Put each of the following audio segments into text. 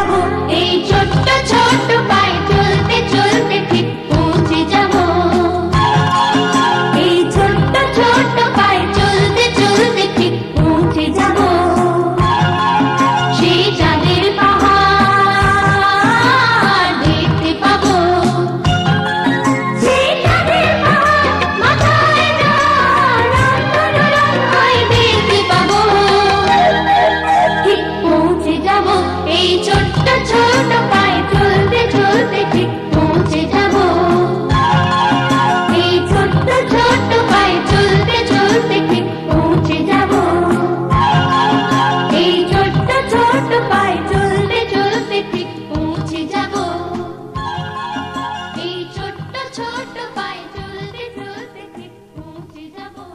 যাবো, এই ছোট্ট ছোট্ট পায়ে চলতে চলতে ঠিক পৌঁছে যাবো। এই ছোট্ট ছোট্ট পায়ে চলতে চলতে ঠিক পৌঁছে যাবো। সেই চাঁদের পাহাড় দেখতে পাবো, সেই চাঁদের পাহাড় মাথায় দেখতে পাবো। ঠিক পৌঁছে যাবো, এই ছোট্ট ছোট্ট পায়ে চলতে চলতে ঠিক পৌঁছে যাবো। এই ছোট্ট ছোট্ট পায়ে চলতে চলতে ঠিক পৌঁছে যাবো। এই ছোট্ট ছোট্ট পায়ে চলতে চলতে ঠিক পৌঁছে যাবো। এই ছোট্ট ছোট্ট পায়ে চলতে চলতে ঠিক পৌঁছে যাবো।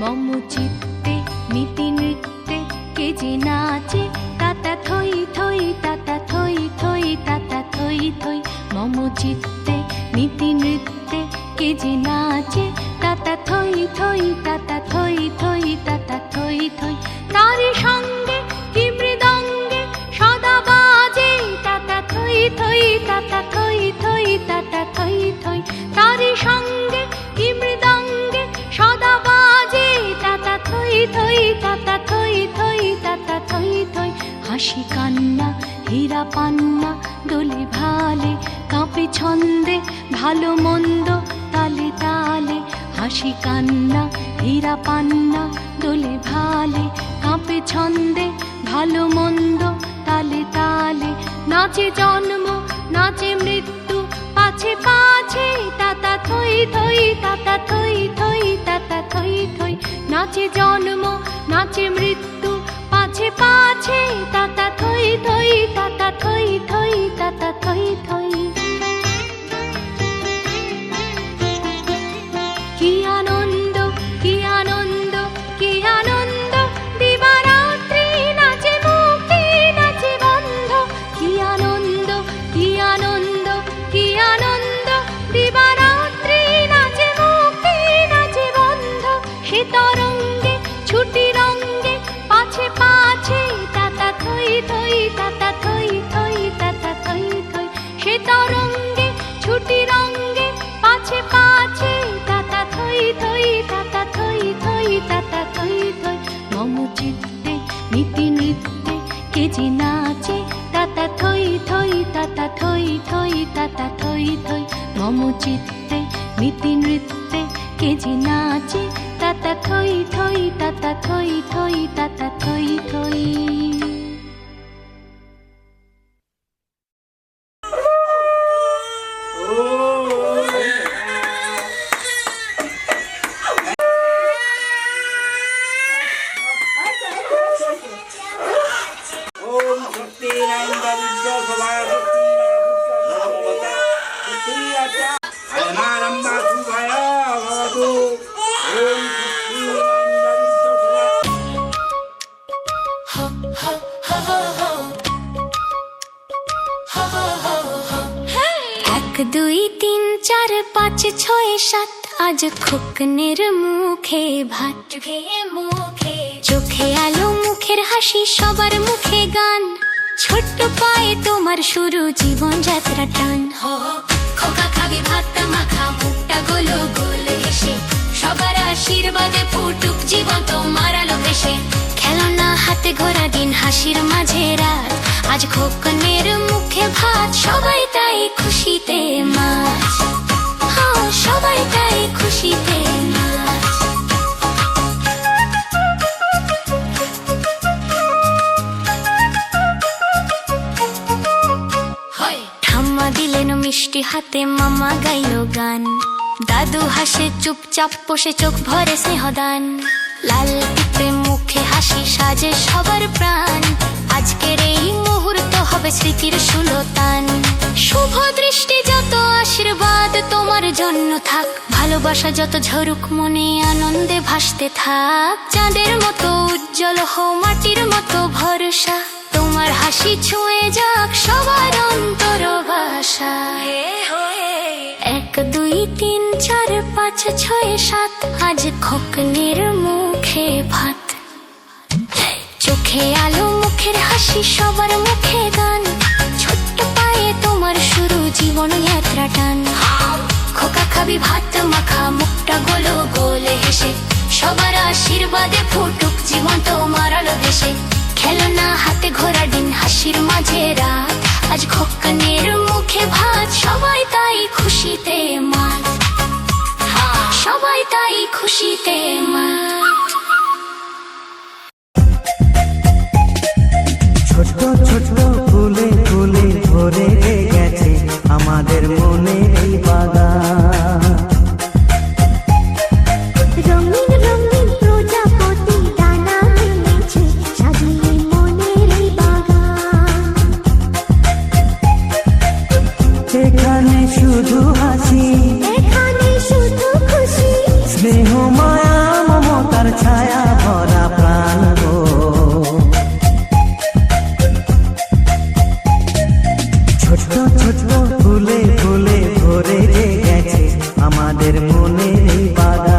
মম চিত্তে নীতি নৃত্যে কে যে নাচে, তাতা থই থই তাতা থই থই তাতা থই থই। মম চিত্তে নীতি নৃত্যে কে যে নাচে, তাতা থই থই তাতা থই থই তাতা থই থই। তারি সঙ্গে কি মৃদঙ্গে সদা বাজে, তাতা থই থই তাতা থই থই তাতা থই থই। তারি সঙ্গে কি মৃদঙ্গে সদা বাজে, তাতা থই থই তাতা থই থই তাতা থই থই। হাসি কান্না হীরা পান্না দোলে ভালে, কাঁপে ছন্দে ভালো মন্দ তালে তালে। হাসি কান্না হীরা পান্না দোলে ভালে, কাঁপে ছন্দে ভালো মন্দ তালে তালে। নাচে জন্ম নাচে মৃত্যু পাছে পাছে, তাতা থই থই তাতা থই থই তাতা থই থই। নাচে জন্ম নাচে মৃত্যু পাছে পাছে, তাতা থই থই তাতা থই থই তাতা থই থই। কি আনন্দ কি আনন্দ কি আনন্দ, দিবারাত্রি নাচে মুক্তি নাচে বন্ধ। কি আনন্দ কি আনন্দ কি আনন্দ, দিবারাত্রি নাচে মুক্তি নাচে বন্ধ। সে তরঙ্গে ছুটি রঙ্গে পাছে পাছে, তাতা থই থই তাতা থই থই তাতা থই থই। সে তরঙ্গে ছুটি রঙ্গে পাছে পাছে, তাতা থই থই তাতা থই থই তাতা থই থই। মম চিত্তে নীতি নৃত্যে কে যে নাচে, তাতা থই থই তাতা থই থই তাতা থই থই। মম চিত্তে নীতি নৃত্যে কে যে নাচে, তাতা থই থই তাতা থই থই তাতা থই থই। এক দুই তিন চার পাঁচ ছয় সাত, আজ খোকনের মুখে ভাত খেয়ে মুখে। চোখে আলো মুখের হাসি সবার মুখে গান, ছোট্ট পায়ে তোমার শুরু জীবন যাত্রা টান। খোকা খাবি ভাত মাখা মুখটা গোলো গোল হেসে, সবার আশীর্বাদে ফুটুক জীবন তোমার আলো ভেসে। খেলনা হাতে ঘোরা দিন হাসির মাঝে রাত, আজ খোকনের মুখে ভাত সবাই তাই খুশিতে মাছ। সবাই তাই খুশিতে নাচ। ঠাম্মা দিলেন মিষ্টি হাতে, মামা গাইল গান, দাদু হাসে চুপচাপ বসে চোখ ভরে স্নেহদান। লাল পিঁপড়ে মুখে হাসি সাজে সবার প্রাণ, আজকের এই মুহূর্ত হবে স্মৃতির সুলতান। শুভ দৃষ্টি যত আশীর্বাদ তোমার জন্য থাক, ভালোবাসা যত ঝরুক মনে আনন্দে ভাসতে থাক। চাঁদের মতো উজ্জ্বল হও মাটির মতো ভরসা, তোমার হাসি ছুঁয়ে যাক সবার অন্তর বাসা। বাসা। 1 2 3 4 5 6 7 আজ খোকনের মুখে ভাত। চোখে আলো মুখের হাসি সবার মুখে গান। ছোট্ট পায়ে তোমার শুরু জীবন যাত্রা টান। খোকা খাবি ভাত মাখা মুখটা গোলো গোল হেসে। সবার আশীর্বাদে ফুটুক জীবন তোমার আলো দেশে। খেলনা হাতে ঘোরা দিন হাসির মাঝে রাত। আজ খোকনের মুখে ভাত সবাই তাই খুশিতে মাত। সবাই তাই খুশিতে মাত। ছোট ছোট ফুলে ফুলে ভরে গেছে আমাদের মনে এই বাগান। রঙিন রঙিন প্রজাপতি ডানা মেলেছে সাজিয়ে মনের এই বাগান। এখানে শুধু হাসি, এখানে শুধু খুশি, স্নেহ মায়া মমতার ছায়া ভরা প্রাণ গো। ছোট ছোট ফুলে ফুলে ভরে গেছে আমাদের মনে এই বাগান।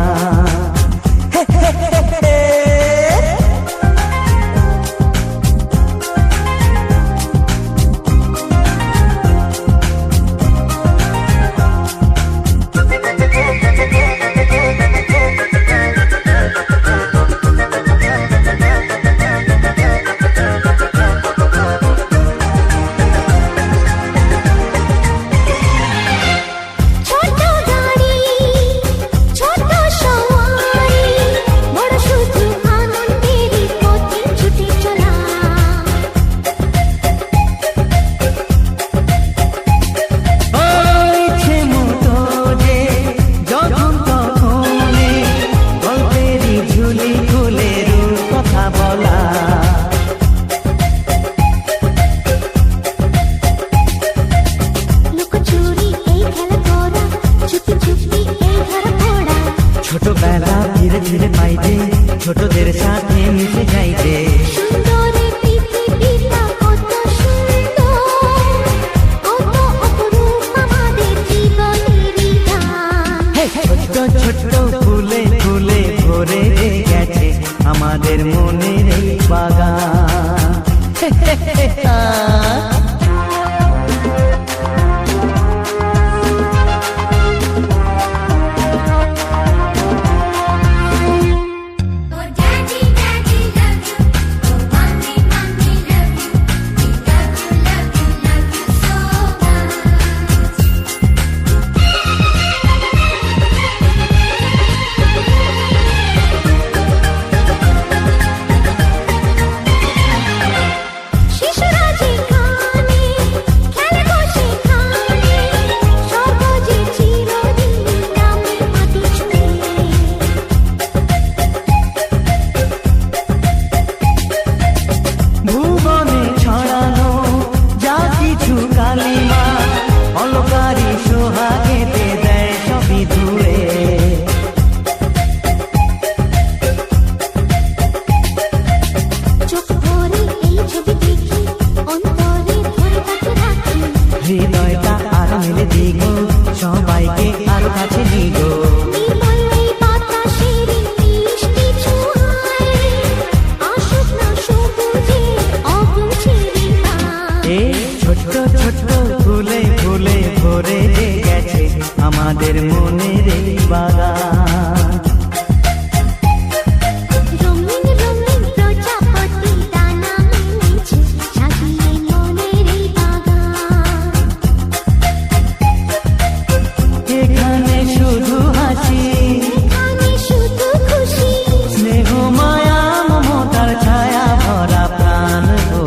ছোট গাড়ি ছোট সওয়ারি, বড় শুধু আনন্দেরই পথে ছুটে চলা। ইচ্ছে মতো যে যখন তখনই গল্পেরই ঝুলি খুলে কথা বলা। লুকোচুরি এই খেলা করা, চুপি চুপি এই ধরা পড়া। ছোটবেলা ধীরে ধীরে পাইতে ছোটদের সাথে মিশে যাইতে। সুন্দর পৃথিবীটা কত সুন্দর, কত অপরূপ আমাদের জীবনেরই গান। ছোট ছোট ফুলে ফুলে ভরে গেছে আমাদের মনের এই বাগান। Oh daddy daddy love you, oh mommy mommy love you, we love you love you love you so much. শিশুরা যেখানে খেলে বসে খানে, স্বর্গ যে চিরদিন নামে মাটি ছুঁয়ে। ভুবনে ছড়ানো যা কিছু কালিমা অলকারি সোহাগেতে দেয় সবই দূরে। চোখ ভরে এই ছবি দেখি, অন্তরে ধরে তাকে রাখি। হৃদয়টা আর মেলে দিগো সবাইকে আরো কাছে নিগো। নির্মল এই বাতাসের মিষ্টি ছোঁয়ায়, আসুক না সবুজে অগুনছেরি গান। এই ছোট ছোট ফুলে ফুলে ভরে গেছে আমাদের মনের এই বাগান। রঙিন রঙিন প্রজাপতি ডানা মেলেছে সাজিয়ে মনের এই বাগান। এখানে শুধু হাসি, এখানে শুধু খুশি, স্নেহ মায়া মমতার ছায়া ভরা প্রাণ গো।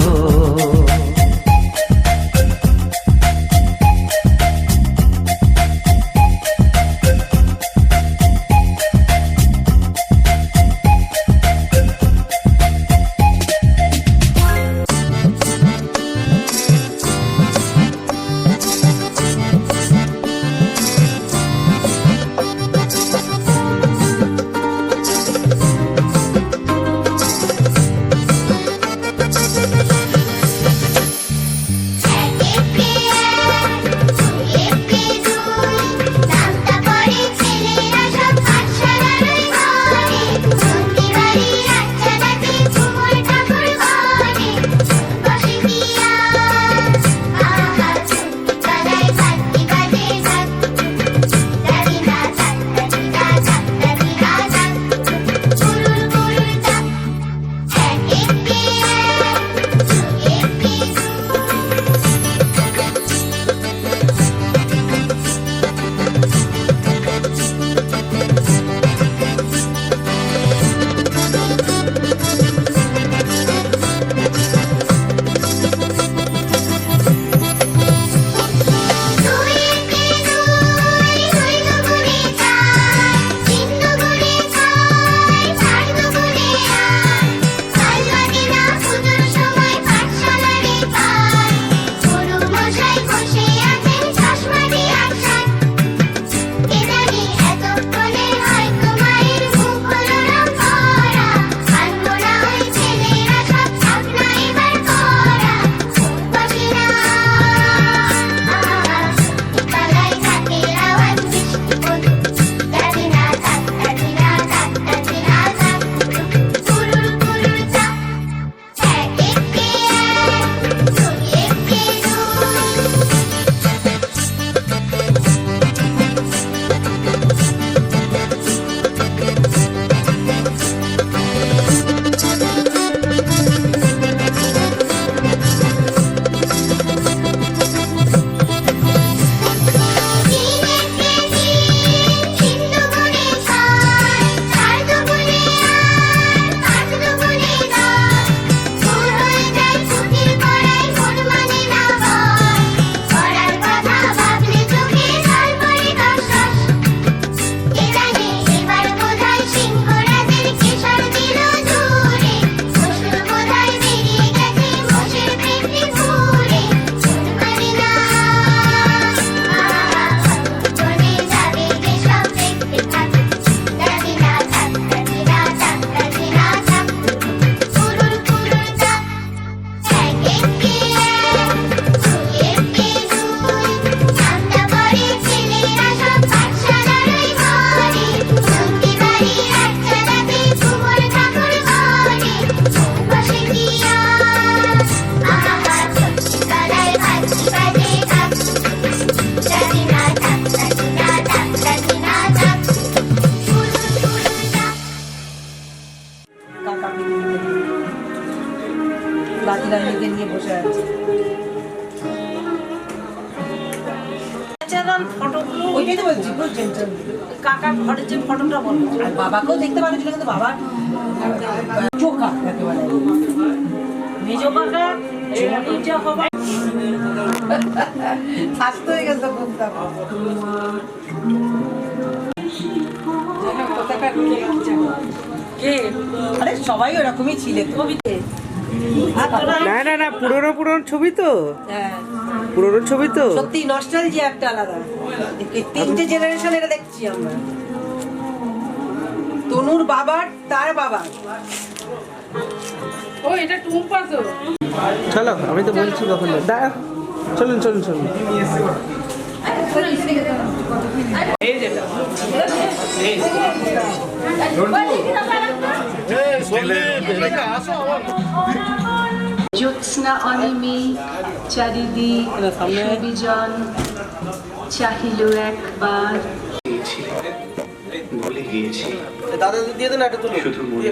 লাঠি রানীকে নিয়ে বসে আছে। ফটোগুলো ওইটাই তো বলছি, পুরো জেন্টাল। কাকার ঘরের যে ফটোটা বলো, আর বাবাকেও দেখতে পাচ্ছিল, কিন্তু বাবা চোখা একেবারে মেজ কাকা যা হবা স্বাস্থ্য হয়ে গেছে খুব। আরে সবাই ওরকমই ছিলে ছবিতে। না না না, পুরনো পুরনো ছবি তো, হ্যাঁ পুরনো ছবি তো। সত্যি নস্টালজিয়া একটা আলাদা। তিনটে জেনারেশন এটা দেখছি আমরা, তনুর বাবার, তার বাবার। ও এটা টুম্পা তো। চলো, আমি তো বলছি কখন দাঁড়া, চলুন চলুন চলুন। জ্যোৎস্না অনিমিক চারিদিক সুবিজন চাহিল একবার। ভুলে গিয়েছি দাদা দিয়ে দেন একটা তুলো, শুধু মনে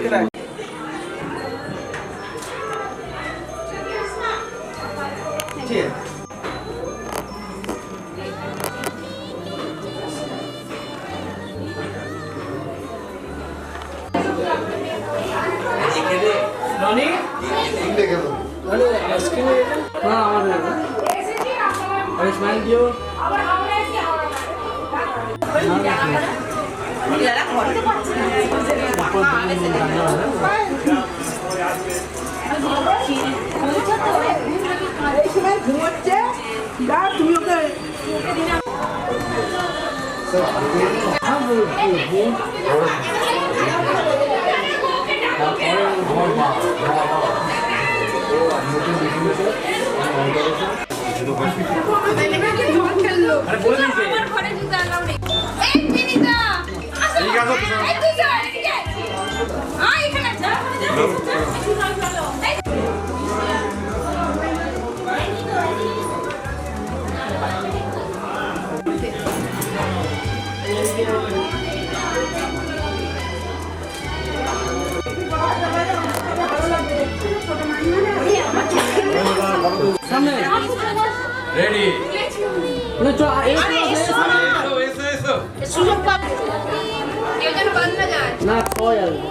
না খাওয়া যাবে।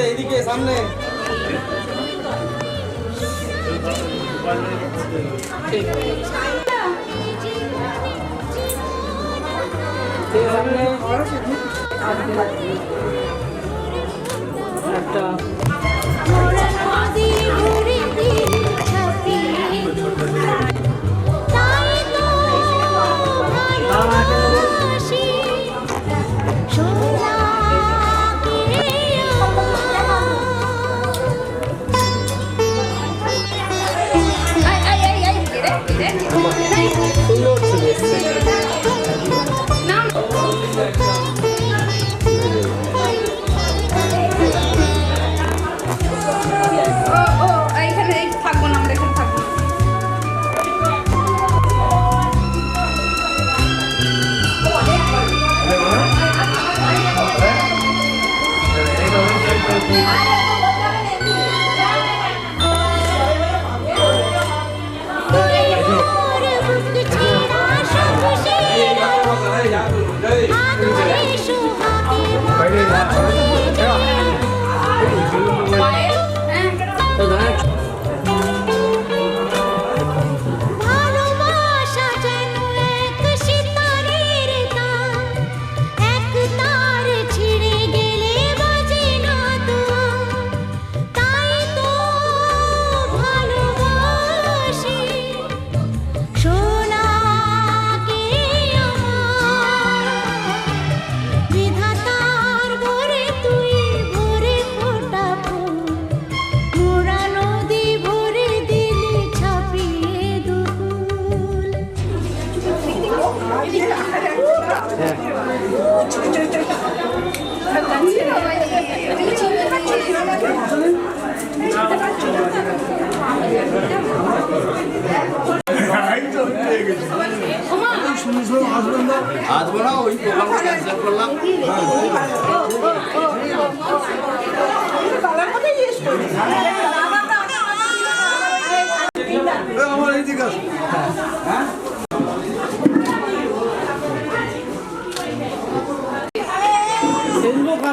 এইদিকে সামনে একটা মোরা নদী ঘুরে দিল ছাপিয়ে, তাই তো ভালোবাসি সোনাকে এইখানে থাকবো না, আমরা এখানে থাকবো। মোর বুক ছেড়া সব শেরা, আধারে সোহাগে মাথা ভালোবাসা যেন এক সিতারের তার, এক তার ছিঁড়ে গেলে বাজে না তো আর। তাই তো ভালোবাসি সোনাকে আমার, বিধাতার ঘরে তুই ভরে ফোটা ফুল, মোরা নদী ভরে দিলি ছাপিয়ে দুকুল। আসবো না, ওই প্রোগ্রামটা ক্যান্সেল করলাম।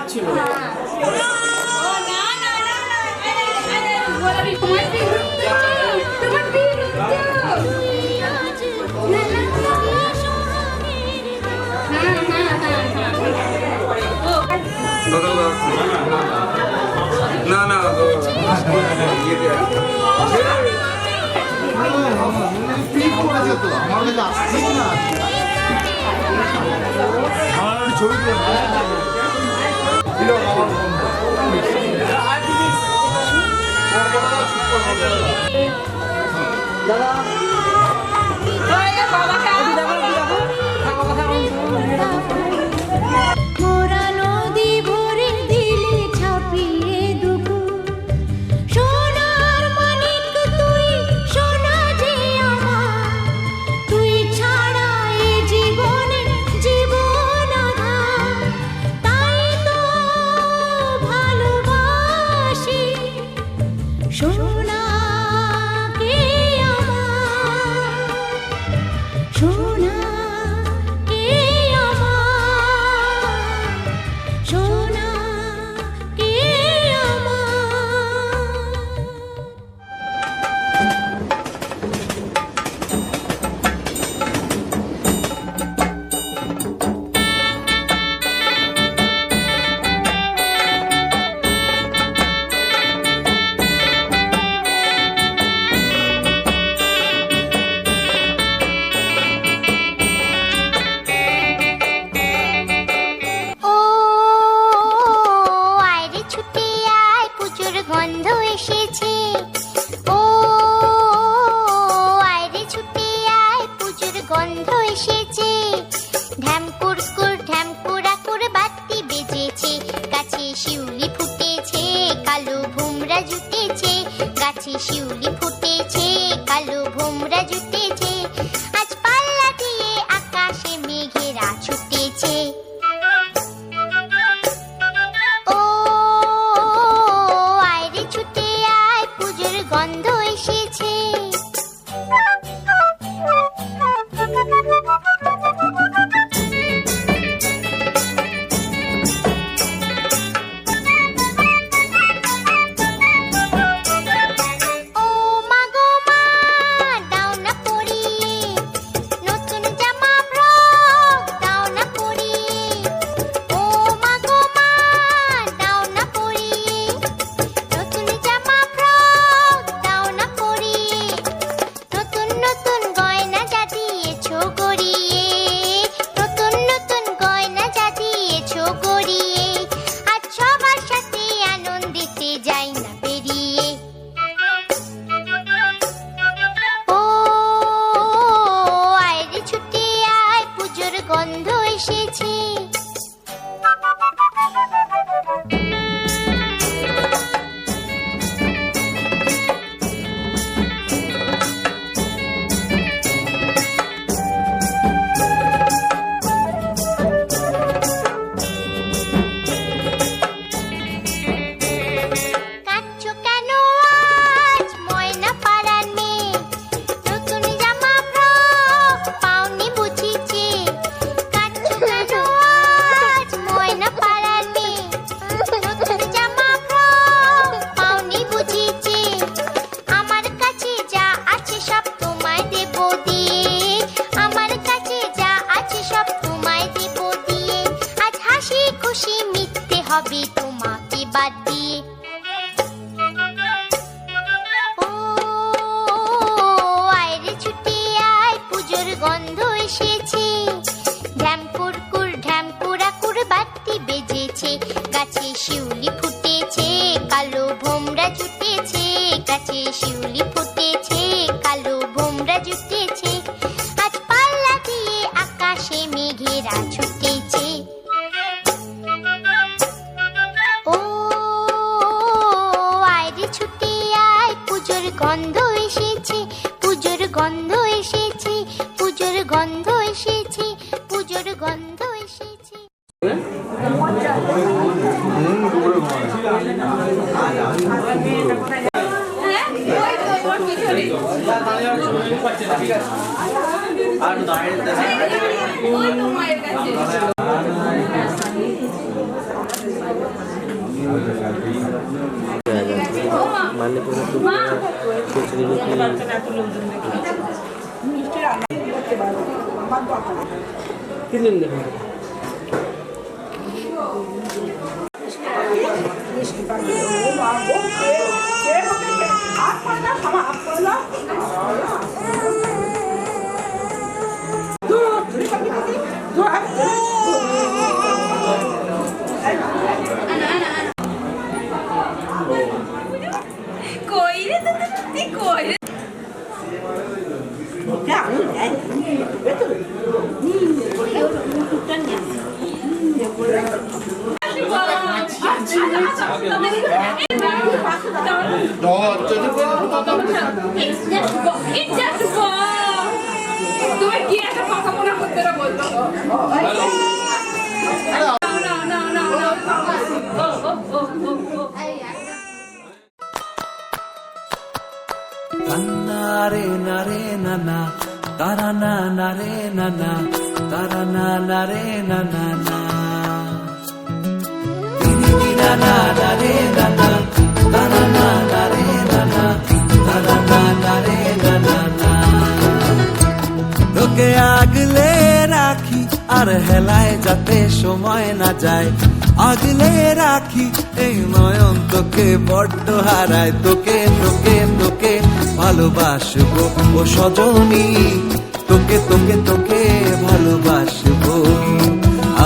যাচ্ছিল। না না মোরা নদী ভরে দিলে ছাপিয়ে দুপুর সোনার মানিক তুই সোনা যে আমার তুই ছাড়া এ জীবনে জীবন আধার তাই তো ভালোবাসি সোনাকে আমার সোনাকে আমার সোনাকে আমার ও আয়রে ছুটে আয় পুজোর গন্ধ এসেছে ও আয়রে ছুটে আয় পুজোর গন্ধ এসেছে ঢ্যাম কুরকুর ঢ্যাম কুড়াকুর বাতি বেজেছে গাছে শিউলি ফুটেছে কালো ভোমরা জুটেছে গাছে শিউলি ফুটেছে কালো ভোমরা জুটেছে আজ পাল্লা দিয়ে আকাশে মেঘেরা ছুটেছে ও আয়রে ছুটে আয় পুজোর গন্ধ এসেছে ও মা গো মা দাও না পরিয়ে নতুন জামা ফ্রক দাও না পরিয়ে ও মা গো মা দাও না পরিয়ে নতুন জামা ফ্রক দাও না পরিয়ে নতুন নতুন গয়না যা দিয়েছো গড়িয়ে নতুন নতুন গয়না যা দিয়েছো গড়িয়ে আজ সবার সাথে আনন্দিতে যাই না বেরিয়ে ও আয়রে ছুটে আয় পুজোর গন্ধ এসেছে কাঁদছো কেন আজ ময়না পাড়ার মেয়ে নতুন জামা ফ্রক পাওনি বুঝিছে কাঁদছো কেন আজ ময়না পাড়ার মেয়ে নতুন জামা ফ্রক পাওনি বুঝিছে আমার কাছে যা আছে সব তোমায় দেব দিয়ে আমার কাছে যা আছে সব তোমায় দেব দিয়ে আজ হাসি খুশি মিটতে হবে তোমাকে বাদ দিয়ে ও আয়রে ছুটে আয় পুজোর গন্ধ এসেছে ঢ্যাম কুরকুর ঢ্যাম কুড়াকুর বাতি বেজেছে গাছে শিউলি ফুটেছে কালো ভোমরা জুটেছে গাছে শিউলি ফুটেছে কালো ভোমরা জুটেছে আজ পাল্লা দিয়ে আকাশে মেঘেরা ছুটেছে ও আয়রে ছুটে আয় পুজোর গন্ধ এসেছে পুজোর গন্ধ এসেছে পুজোর গন্ধ এসেছে পুজোর গন্ধ এসেছে ওই তো মায়ের কাছে মানে কোনো খিচুড়ি তিন দিন দেখুন কই রে তুই কই রে তুমি কি একটা কথা মনে করতে না বলতো Nare nare nana, tara na nare nana, tara na nare nana na. Dini na na nare nana, tara na nare nana, tara na nare nana na. তোকে আগলে রাখি আর হেলায় যাতে সময় না যায় আগলে রাখি এই নয়ন তোকে বড্ড হারায় তোকে তোকে তোকে ভালোবাসবো ও সজনী তোকে তোকে তোকে ভালোবাসবো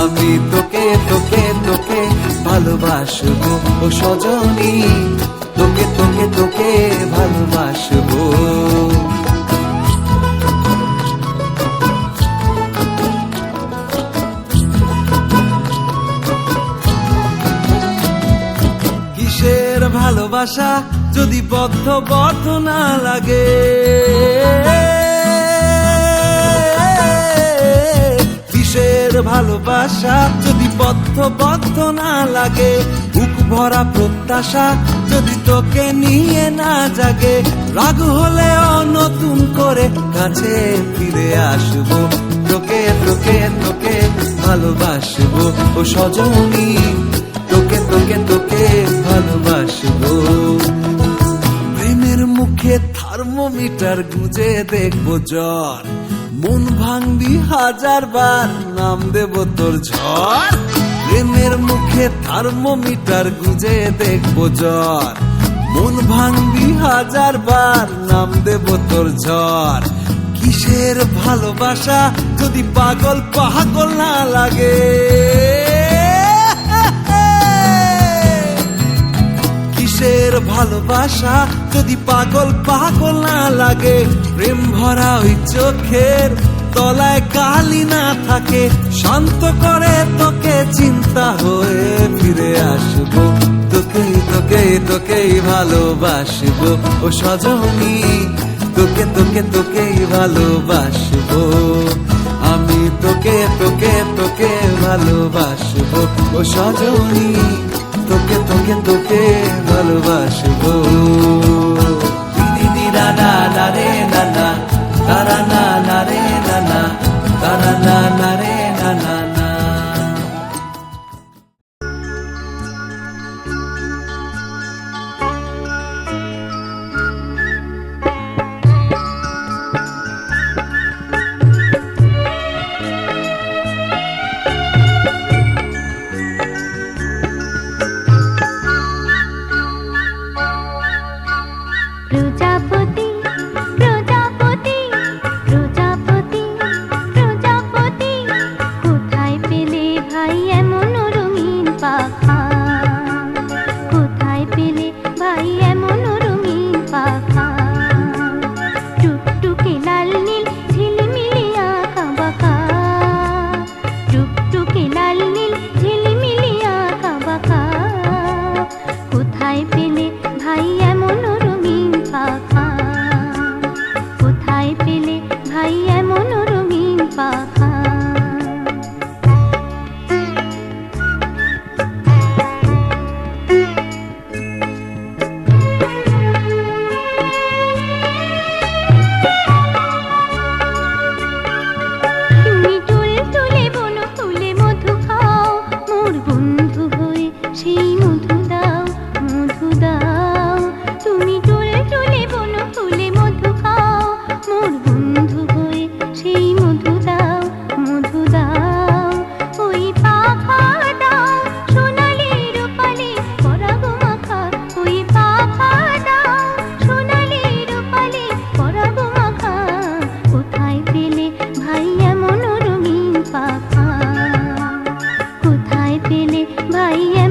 আমি তোকে তোকে তোকে ভালোবাসবো ও সজনী তোকে তোকে তোকে ভালোবাসবো কিসের ভালোবাসা যদি বদ্ধ বদ্ধ না লাগে কিসের ভালোবাসা যদি বদ্ধ বদ্ধ না লাগে বুক ভরা প্রত্যাশা যদি তোকে নিয়ে না জাগে রাগ হলেও নতুন করে কাছে ফিরে আসবো তোকে তোকে তোকে ভালোবাসবো ও সজনী তোকে তোকে তোকে ভালোবাসবো প্রেমের মুখে থার্মোমিটার গুঁজে দেখবো জ্বর মন ভাঙবি 1000 বার নাম দেব তোর ঝড় প্রেমের মুখে থার্মোমিটার গুঁজে দেখবো জ্বর মন ভাঙবি 1000 বার নাম দেব তোর ঝড় কিসের ভালোবাসা যদি পাগল পাগল না লাগে কিসের ভালোবাসা যদি পাগল পাগল না লাগে প্রেম ভরা ওই চোখের তলায় কালি না থাকে শান্ত করে তোকে চিন্তা হয়ে ফিরে আসবো তোকে তোকে তোকেই ভালোবাসবো ও সজনী তোকে তোকে তোকেই ভালোবাসবো আমি তোকে তোকে তোকে ভালোবাসবো ও সজনী তোকে তোকে তোকে ভালোবাসবো দিদি না না না রে না না তারা না না রে না না তারা না না রে না না না প্রজাপতি প্রজাপতি প্রজা পেলে ভাইয়া